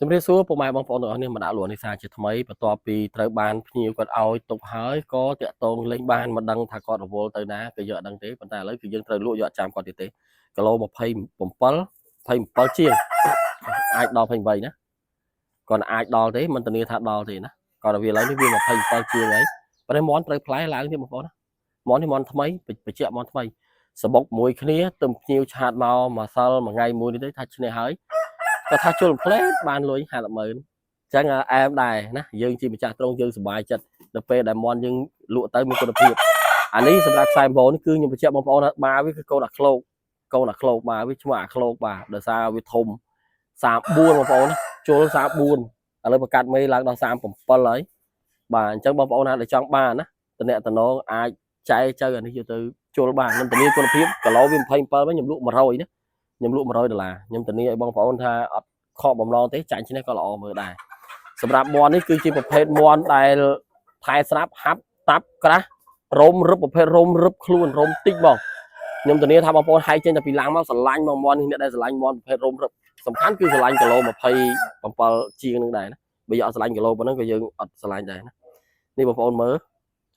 ជំរាបសួរពុកម៉ែបងប្អូនទាំងអស់គ្នាមកដាក់លក់នេសាជាថ្មីបន្ទាប់ពីត្រូវបានភ្ញៀវគាត់ឲ្យទុកហើយក៏តាក់ទងលេងបានមិនដឹងថាគាត់រវល់ទៅណាក៏យកអត់ដឹងទេប៉ុន្តែឥឡូវគឺយើងត្រូវលក់យកចាំគាត់ទៀតទេគីឡូ27ជាងអាចដល់28ណាគាត់អាចដល់ទេមិនធានាថាដល់ទេណាគាត់វាឥឡូវនេះវា27ជាងហើយប៉ុន្តែមន់ត្រូវផ្លែឡើងទៀតបងប្អូនណាមន់នេះមន់ថ្មីបញ្ជាក់មន់ថ្មីសបុកមួយគ្នាទៅភ្ញៀវឆាតមកមួយសិលមួយថ្ងៃមួយនេះទេថាឈ្នះហើយគាត់ថាជុលផ្លែបានលុយ50,000អញ្ចឹងអែមដែរណាយើងជាម្ចាស់ត្រង់យើងសប្បាយចិត្តដល់ពេលដែលមន់យើងលក់ទៅមានគុណភាពអានេះសម្រាប់ខ្សែបងប្អូននេះគឺខ្ញុំបញ្ជាក់បងប្អូនថាបាវាគឺកូនអាឃ្លោកបាវាឈ្មោះអាឃ្លោកបាទដោយសារវាធំ34បងប្អូនណាជុល34ឥឡូវបង្កាត់មេឡើងដល់37ហើយបាទអញ្ចឹងបងប្អូនណាដែលចង់បានណាតំណែងតំណងអាចចែកចៅអានេះយកទៅជុលបានខ្ញុំធានាគុណភាពគីឡូវា27វិញខ្ញុំលក់100ណាខ្ញុំលក់$100ខ្ញុំធានាឲ្យបងប្អូនថាអត់ខកបំណងទេចាញ់ឈ្នះក៏ល្អមើលដែរសម្រាប់មន់នេះគឺជាប្រភេទមន់ដែលថែស្រាប់ហាប់តាប់ក្រាស់រោមរឹបប្រភេទរោមរឹបខ្លួនរោមតិចបងខ្ញុំធានាថាបងប្អូនហែកចេញតែពីឡាំងមកស្រឡាញ់មកមន់នេះអ្នកដែលស្រឡាញ់មន់ប្រភេទរោមរឹបសំខាន់គឺស្រឡាញ់គីឡូ27ជាងនឹងដែរណាបើយកអត់ស្រឡាញ់គីឡូប៉ុណ្ណឹងក៏យើងអត់ស្រឡាញ់ដែរណានេះបងប្អូនមើល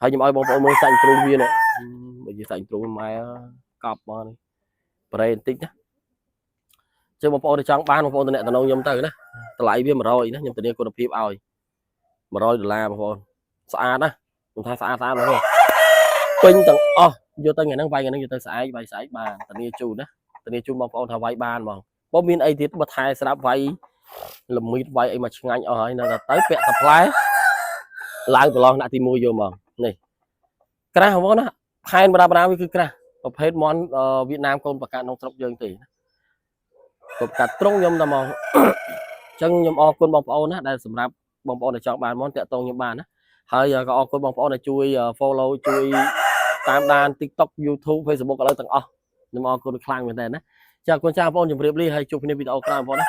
ហើយខ្ញុំឲ្យបងប្អូនមើលសាច់ទ្រូងវានេះបើនិយាយសាច់ទ្រូងម៉ែកប់មកនេះប្រេបន្តិចណាជើបងប្អូនចង់បានបងប្អូនតំណែងខ្ញុំទៅណាតម្លៃវា100ណាខ្ញុំធានាគុណភាពឲ្យ$100បងប្អូនស្អាតណាខ្ញុំថាស្អាតបងប្អូនពេញទាំងអស់យកទៅថ្ងៃហ្នឹងវាយថ្ងៃហ្នឹងយកទៅស្អែកវាយស្អែកបានធានាជូនណាធានាជូនបងប្អូនថាវាយបានហ្មងបើមានអីទៀតបើថែស្រាប់វាយល្មៀតវាយអីមកឆ្ងាញ់អស់ហើយនៅតែទៅពាក់តែផ្លែឡើងប្រឡងដាក់ទី1យកមកនេះក្រាស់បងប្អូនណាផែនបដាវាគឺក្រាស់ប្រភេទមន់វៀតណាមកូនប្រកាសក្នុងស្រុកយើងទេទៅកាត់ត្រង់ខ្ញុំតែមកអញ្ចឹងខ្ញុំអរគុណបងប្អូនណាដែលសម្រាប់បងប្អូនដែលចង់បានមន់តាក់ទងខ្ញុំបានណាហើយក៏អរគុណបងប្អូនដែលជួយ follow ជួយតាមដាន TikTok YouTube Facebook ឥឡូវទាំងអស់ខ្ញុំអរគុណខ្លាំងមែនតើណាចាអរគុណចាបងប្អូនជម្រាបលាហើយជួបគ្នាវីដេអូក្រោយបងប្អូនណា